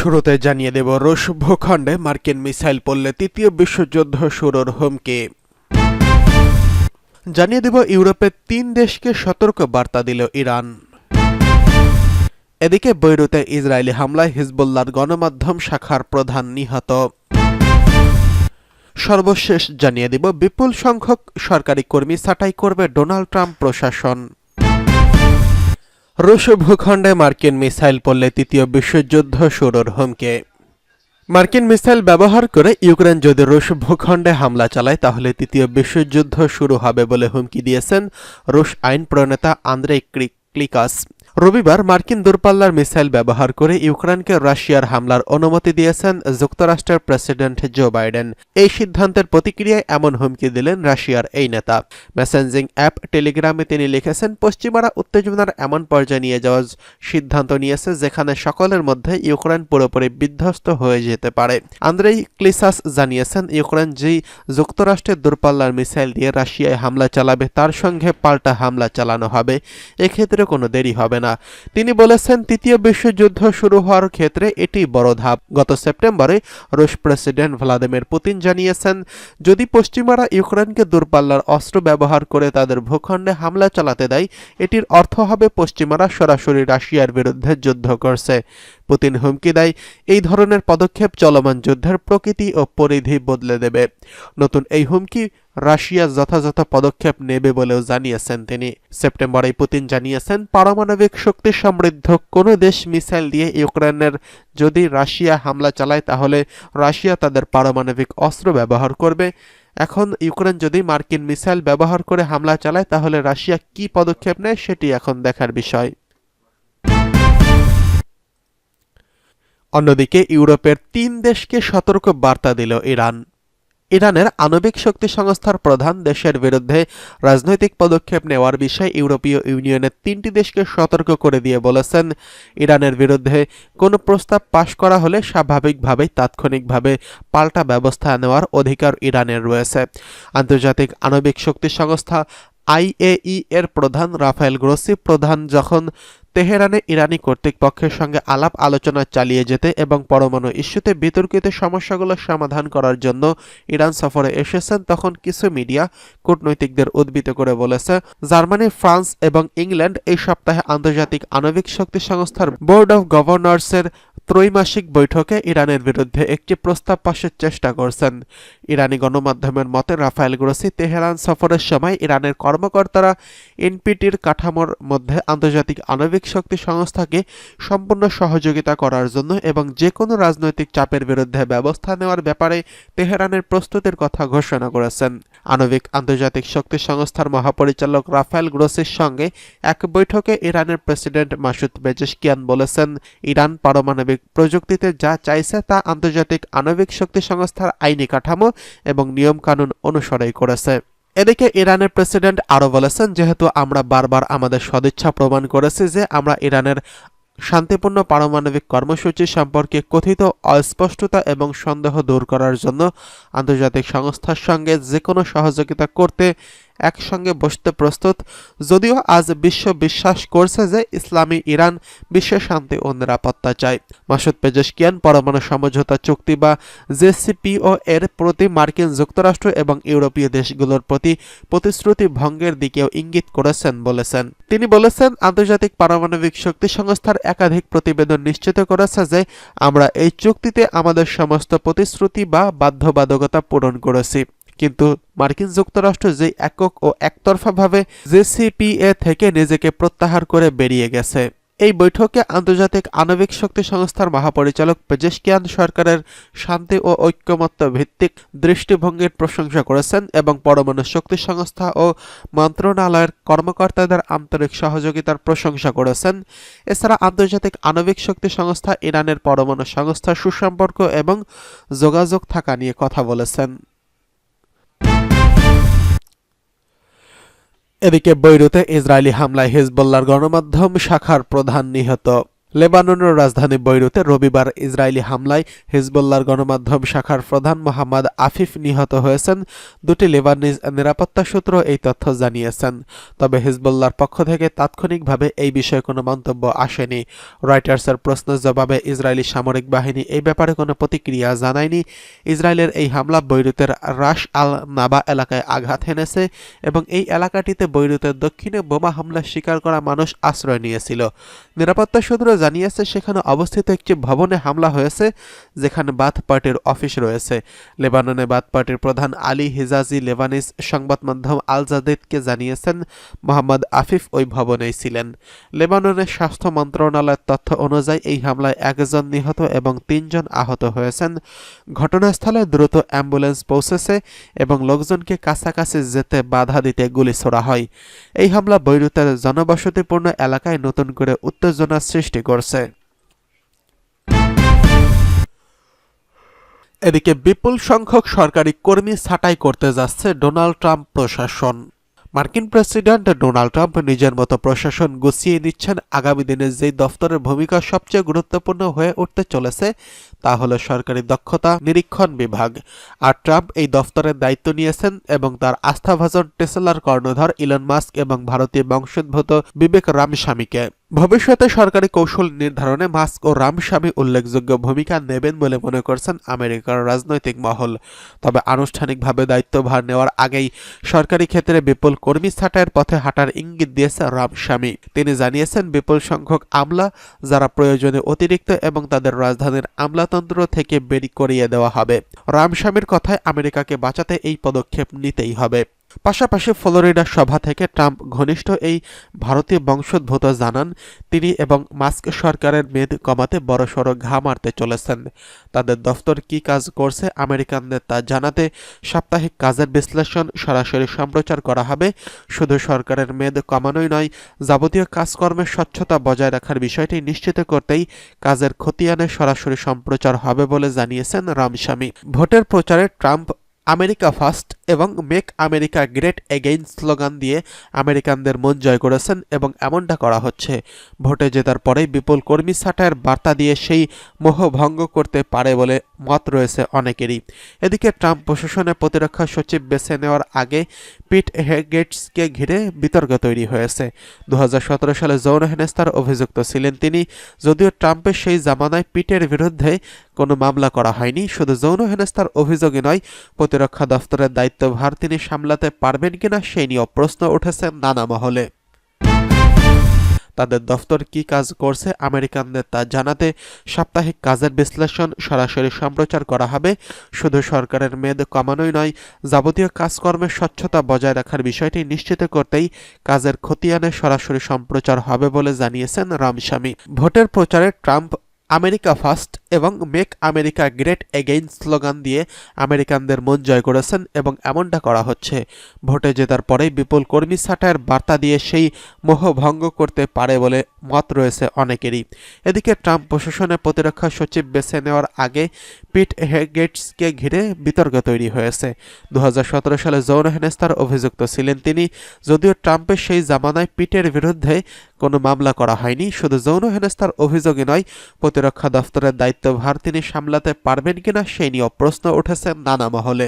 শুরুতে জানিয়ে দেব, রুশ ভূখণ্ডে মার্কিন মিসাইল পড়লে তৃতীয় বিশ্বযুদ্ধ শুরুর হুমকি। জানিয়ে দেব, ইউরোপের 3 দেশকে সতর্ক বার্তা দিল ইরান। এদিকে বৈরুতে ইসরায়েলি হামলায় হিজবুল্লাহর গণমাধ্যম শাখার প্রধান নিহত। সর্বশেষ জানিয়ে দেব, বিপুল সংখ্যক সরকারি কর্মী ছাঁটাই করবে ডোনাল্ড ট্রাম্প প্রশাসন। রুশ ভূখণ্ডে মার্কিন মিসাইল পড়লে তৃতীয় বিশ্বযুদ্ধ শুরুর হুমকি। মার্কিন মিসাইল ব্যবহার করে ইউক্রেন যদি রুশ ভূখণ্ডে হামলা চালায় তাহলে তৃতীয় বিশ্বযুদ্ধ শুরু হবে বলে হুমকি দিয়েছেন রুশ আইন প্রণেতা আন্দ্রেই ক্লিকাস। রবিবার মার্কিন দূরপাল্লার মিসাইল ব্যবহার করে ইউক্রেনকে রাশিয়ার হামলার অনুমতি দিয়েছেন যুক্তরাষ্ট্রের প্রেসিডেন্ট জো বাইডেন। এই সিদ্ধান্তের প্রতিক্রিয়ায় এমন হুমকি দিলেন রাশিয়ার এই নেতা। মেসেঞ্জিং অ্যাপ টেলিগ্রামে তিনি লিখেছেন, পশ্চিমারা উত্তেজনার এমন পর্যায়ে নিয়ে যাওয়ার সিদ্ধান্ত নিয়েছে যেখানে সকলের মধ্যে ইউক্রেন পুরোপুরি বিধ্বস্ত হয়ে যেতে পারে। আন্দ্রেই ক্লিকাস জানিয়েছেন, ইউক্রেন যেই যুক্তরাষ্ট্রের দূরপাল্লার মিসাইল দিয়ে রাশিয়ায় হামলা চালাবে তার সঙ্গে পাল্টা হামলা চালানো হবে। এক্ষেত্রে কোনো দেরি হবে না। তিনি বলেছেন, তৃতীয় বিশ্বযুদ্ধ শুরু হওয়ার ক্ষেত্রে এটি বড় ধাপ। গত সেপ্টেম্বরে রুশ প্রেসিডেন্ট ভ্লাদিমির পুতিন জানিয়েছেন, যদি পশ্চিমারা ইউক্রেনকে দূরপাল্লার অস্ত্র ব্যবহার করে তাদের ভূখণ্ডে হামলা চালাতে দেয়, এটির অর্থ হবে পশ্চিমারা সরাসরি রাশিয়ার বিরুদ্ধে যুদ্ধ করছে। পুতিন হুমকি দেয়, এই ধরনের পদক্ষেপ চলমান যুদ্ধের প্রকৃতি ও পরিধি বদলে দেবে। নতুন এই হুমকি রাশিয়া যথাযথ পদক্ষেপ নেবে বলেও জানিয়েছেন তিনি। সেপ্টেম্বরে পুতিন জানিয়েছেন, পারমাণবিক শক্তি সমৃদ্ধ কোনো দেশ মিসাইল দিয়ে ইউক্রেনের যদি রাশিয়া হামলা চালায় তাহলে রাশিয়া তাদের পারমাণবিক অস্ত্র ব্যবহার করবে। এখন ইউক্রেন যদি মার্কিন মিসাইল ব্যবহার করে হামলা চালায় তাহলে রাশিয়া কি পদক্ষেপ নেয় সেটি এখন দেখার বিষয়। অন্যদিকে ইউরোপের 3 দেশকে সতর্ক বার্তা দিল ইরান। ইরানের আণবিক শক্তি সংস্থার প্রধান দেশের বিরুদ্ধে রাজনৈতিক পদক্ষেপ নেওয়ার বিষয়ে ইউরোপীয় ইউনিয়নের 3টি দেশকে সতর্ক করে দিয়ে বলেছেন, ইরানের বিরুদ্ধে কোনো প্রস্তাব পাশ করা হলে স্বাভাবিকভাবেই তাৎক্ষণিকভাবে পাল্টা ব্যবস্থা নেওয়ার অধিকার ইরানের রয়েছে। আন্তর্জাতিক আণবিক শক্তি সংস্থা IAEA এর প্রধান রাফায়েল গ্রোসি প্রধান যখন তেহরানে ইরানি কর্তৃপক্ষের সঙ্গে আলাপ আলোচনা চালিয়ে যেতে এবং পরমাণু ইস্যুতে বিতর্কিত সমস্যাগুলো সমাধান করার জন্য ইরান সফরে এসেছেন, তখন কিছু মিডিয়া কূটনৈতিকদের উদ্ধৃত করে বলেছে, জার্মানি, ফ্রান্স এবং ইংল্যান্ড এই সপ্তাহে আন্তর্জাতিক আণবিক শক্তি সংস্থার বোর্ড অব গভর্নর্সের ত্রৈমাসিক বৈঠকে ইরানের বিরুদ্ধে একটি প্রস্তাব পাশের চেষ্টা করছেন। ইরানি গণমাধ্যমের মতে রাফায়েল গ্রোসি তেহরান সফরের সময় ইরানের কর্মকর্তারা এনপিটির কাঠামোর মধ্যে আন্তর্জাতিক আণবিক শক্তি সংস্থাকে সম্পূর্ণ সহযোগিতা করার জন্য এবং যে কোনো রাজনৈতিক চাপের বিরুদ্ধে ব্যবস্থা নেওয়ার ব্যাপারে তেহরানের প্রস্তুতির কথা ঘোষণা করেছেন। আণবিক আন্তর্জাতিক শক্তি সংস্থার মহাপরিচালক রাফায়েল গ্রোসির সঙ্গে এক বৈঠকে ইরানের প্রেসিডেন্ট মাসুদ পেজেশকিয়ান বলেছেন, ইরান পারমাণবিক প্রযুক্তিতে যা চাইছে তা আন্তর্জাতিক আণবিক শক্তি সংস্থার আইনি কাঠামো এবং নিয়মকানুন অনুসরণ করেছে। এদিকে ইরানের প্রেসিডেন্ট আরও বলেছেন, যেহেতু আমরা বারবার আমাদের সদিচ্ছা প্রমাণ করেছি যে আমরা ইরানের শান্তিপূর্ণ পারমাণবিক কর্মসূচি সম্পর্কে কথিত অস্পষ্টতা এবং সন্দেহ দূর করার জন্য আন্তর্জাতিক সংস্থার সঙ্গে যে কোনো সহযোগিতা করতে একসঙ্গে বসতে প্রস্তুত। যদিও আজ বিশ্ব বিশ্বাস করছে যে ইসলামী ইরান বিশ্বের শান্তি ও নিরাপত্তা চায়। মাসুদ পেজেশকিয়ান পরমাণু সমঝোতা চুক্তি বা জেসিপিও এর প্রতি মার্কিন যুক্তরাষ্ট্র এবং ইউরোপীয় দেশগুলোর প্রতি প্রতিশ্রুতি ভঙ্গের দিকেও ইঙ্গিত করেছেন বলেছেন। তিনি বলেছেন, আন্তর্জাতিক পারমাণবিক শক্তি সংস্থার একাধিক প্রতিবেদন নিশ্চিত করেছে যে আমরা এই চুক্তিতে আমাদের সমস্ত প্রতিশ্রুতি বা বাধ্যবাধকতা পূরণ করেছি, কিন্তু মার্কিন যুক্তরাষ্ট্র যে একক ও একতরফাভাবে জেসিপিএ থেকে নিজেকে প্রত্যাহার করে বেরিয়ে গেছে। এই বৈঠকে আন্তর্জাতিক আণবিক শক্তি সংস্থার মহাপরিচালক পেজেশকিয়ান সরকারের শান্তি ও ঐক্যমত্য ভিত্তিক দৃষ্টিভঙ্গির প্রশংসা করেছেন এবং পরমাণু শক্তি সংস্থা ও মন্ত্রণালয়ের কর্মকর্তাদের আন্তরিক সহযোগিতার প্রশংসা করেছেন। এছাড়া আন্তর্জাতিক আণবিক শক্তি সংস্থা ইরানের পরমাণু সংস্থার সুসম্পর্ক এবং যোগাযোগ থাকা নিয়ে কথা বলেছেন। এদিকে বৈরুতে ইসরায়েলি হামলায় হিজবুল্লাহর গণমাধ্যম শাখার প্রধান নিহত। লেবাননের রাজধানী বৈরুতে রবিবার ইসরায়েলি হামলায় হিজবুল্লাহর গণমাধ্যম শাখার প্রধান মোহাম্মদ আফিফ নিহত হয়েছেন। দুটি লেবানিজ নিরাপত্তা সূত্র এই তথ্য জানিয়েছেন। তবে হিজবুল্লাহর পক্ষ থেকে তাৎক্ষণিকভাবে এই বিষয়ে কোনো মন্তব্য আসেনি। রয়টার্সের প্রশ্নের জবাবে ইসরায়েলি সামরিক বাহিনী এই ব্যাপারে কোনো প্রতিক্রিয়া জানায়নি। ইসরায়েলের এই হামলা বৈরুতের রাশ আল নাবা এলাকায় আঘাত হেনেছে এবং এই এলাকাটিতে বৈরুতের দক্ষিণে বোমা হামলার শিকার করা মানুষ আশ্রয় নিয়েছিল। নিরাপত্তা সূত্র জানিয়েছে সেখানে অবস্থিত একটি ভবনে হামলা হয়েছে যেখানে বাথ পার্টির অফিস রয়েছে। লেবাননে বাথ পার্টির প্রধান আলী হিজাজি লেবানিজ সংবাদ মাধ্যম আল জাদিদকে জানিয়েছেন মোহাম্মদ আফিফ ওই ভবনেই ছিলেন। লেবাননের স্বাস্থ্য মন্ত্রণালয়ের তথ্য অনুযায়ী এই হামলায় 1 জন নিহত এবং 3 জন আহত হয়েছেন। ঘটনাস্থলে দ্রুত অ্যাম্বুলেন্স পৌঁছেছে এবং লোকজনকে কাছাকাছি যেতে বাধা দিতে গুলি ছোড়া হয়। এই হামলা বৈরুতের জনবসতিপূর্ণ এলাকায় নতুন করে উত্তেজনার সৃষ্টি করছে। এদিকে বিপুল সংখ্যক সরকারি কর্মী ছাঁটাই করতে যাচ্ছে ডোনাল্ড ট্রাম্প প্রশাসন। মার্কিন প্রেসিডেন্ট ডোনাল্ড ট্রাম্প নিজের মতো প্রশাসন গুছিয়ে নিচ্ছেন। আগামী দিনে যেই দফতরের ভূমিকা সবচেয়ে গুরুত্বপূর্ণ হয়ে উঠতে চলেছে তা হলো সরকারি দক্ষতা নিরীক্ষণ বিভাগ। আর ট্রাম্প এই দফতরের দায়িত্ব নিয়েছেন এবং তার আস্থাভাজন টেসলার কর্ণধার ইলন মাস্ক এবং ভারতীয় বংশোদ্ভূত বিবেক রামস্বামীকে। ভবিষ্যতে সরকারি কৌশল নির্ধারণে মাস্ক ও রামস্বামী উল্লেখযোগ্য ভূমিকা নেবেন বলে মনে করছেন আমেরিকার রাজনৈতিক মহল। তবে আনুষ্ঠানিকভাবে দায়িত্বভার নেওয়ার আগেই সরকারি ক্ষেত্রে বিপুল কর্মী ছাঁটাইয়ের পথে হাঁটার ইঙ্গিত দিয়েছে রামস্বামী। তিনি জানিয়েছেন বিপুল সংখ্যক আমলা যারা প্রয়োজনে অতিরিক্ত এবং তাদের রাজধানীর আমলাতন্ত্র থেকে বের করিয়ে দেওয়া হবে। রামস্বামীর কথায় আমেরিকাকে বাঁচাতে এই পদক্ষেপ নিতেই হবে। পাশাপাশি ফ্লোরিডা সভা থেকে ট্রাম্প ঘনিষ্ঠ এই ভারতীয় বংশোদ্ভূত জানান তিনি এবং মাস্ক সরকারের মেদ কমাতে বড়সড় ঘা মারতে চলেছেন। তাদের দফতর কি কাজ করছে আমেরিকানদের তা জানাতে সাপ্তাহিক কাজের বিশ্লেষণ সরাসরি সম্প্রচার করা হবে। শুধু সরকারের মেদ কমানোই নয়, যাবতীয় কাজকর্মের স্বচ্ছতা বজায় রাখার বিষয়টি নিশ্চিত করতেই কাজের খতিয়ানে সরাসরি সম্প্রচার হবে বলে জানিয়েছেন রামস্বামী। ভোটের প্রচারে ট্রাম্প আমেরিকা ফার্স্ট এবং make America great again slogan দিয়ে আমেরিকানদের মন জয় করেছেন এবং এমনটা করা হচ্ছে ভোটে জেতার পরেই বিপুল কর্মী ছাঁটাইয়ের বার্তা দিয়ে সেই মোহ ভঙ্গ করতে পারে বলে মত রয়েছে অনেকেরই। এদিকে ট্রাম্প প্রশাসনে প্রতিরক্ষা সচিব বেছে নেওয়ার আগে পিট হেগেটসকে ঘিরে বিতর্ক তৈরি হয়েছে। 2017 সালে যৌন হেনস্থার অভিযুক্ত ছিলেন তিনি। যদিও ট্রাম্পের সেই জামানায় পিটের বিরুদ্ধে কোনো মামলা করা হয়নি। শুধু যৌন হেনস্থার অভিযোগে নয়, প্রতিরক্ষা দফতরের দায়িত্বভার তিনি সামলাতে পারবেন কিনা সেই নিয়েও প্রশ্ন উঠেছে নানা মহলে। তাদের দফতর কি কাজ করছে আমেরিকানদের তা জানাতে সাপ্তাহিক কাজের বিশ্লেষণ সরাসরি সম্প্রচার করা হবে। শুধু সরকারের মেদ কমানোই নয়, যাবতীয় কাজকর্মের স্বচ্ছতা বজায় রাখার বিষয়টি নিশ্চিত করতেই কাজের খতিয়ানে সরাসরি সম্প্রচার হবে বলে জানিয়েছেন রামস্বামী। ভোটের প্রচারে ট্রাম্প আমেরিকা ফার্স্ট এবং make America great again slogan দিয়ে আমেরিকানদের মন জয় করেছেন এবং এমনটা করা হচ্ছে ভোটে জেতার পরেই বিপুল কর্মী ছাঁটাইয়ের বার্তা দিয়ে সেই মোহ ভঙ্গ করতে পারে বলে মত রয়েছে অনেকেরই। এদিকে ট্রাম্প প্রশাসনে প্রতিরক্ষা সচিব বেছে নেওয়ার আগে পিট হেগেটসকে ঘিরে বিতর্ক তৈরি হয়েছে। 2017 সালে যৌন হেনস্থার অভিযুক্ত ছিলেন তিনি। যদিও ট্রাম্পের সেই জামানায় পিটের বিরুদ্ধে কোনো মামলা করা হয়নি। শুধু যৌন হেনস্থার অভিযোগে নয়, প্রতিরক্ষা দফতরের দায়িত্বভার তিনি সামলাতে পারবেন কিনা সেই নিয়েও প্রশ্ন উঠেছে নানা মহলে।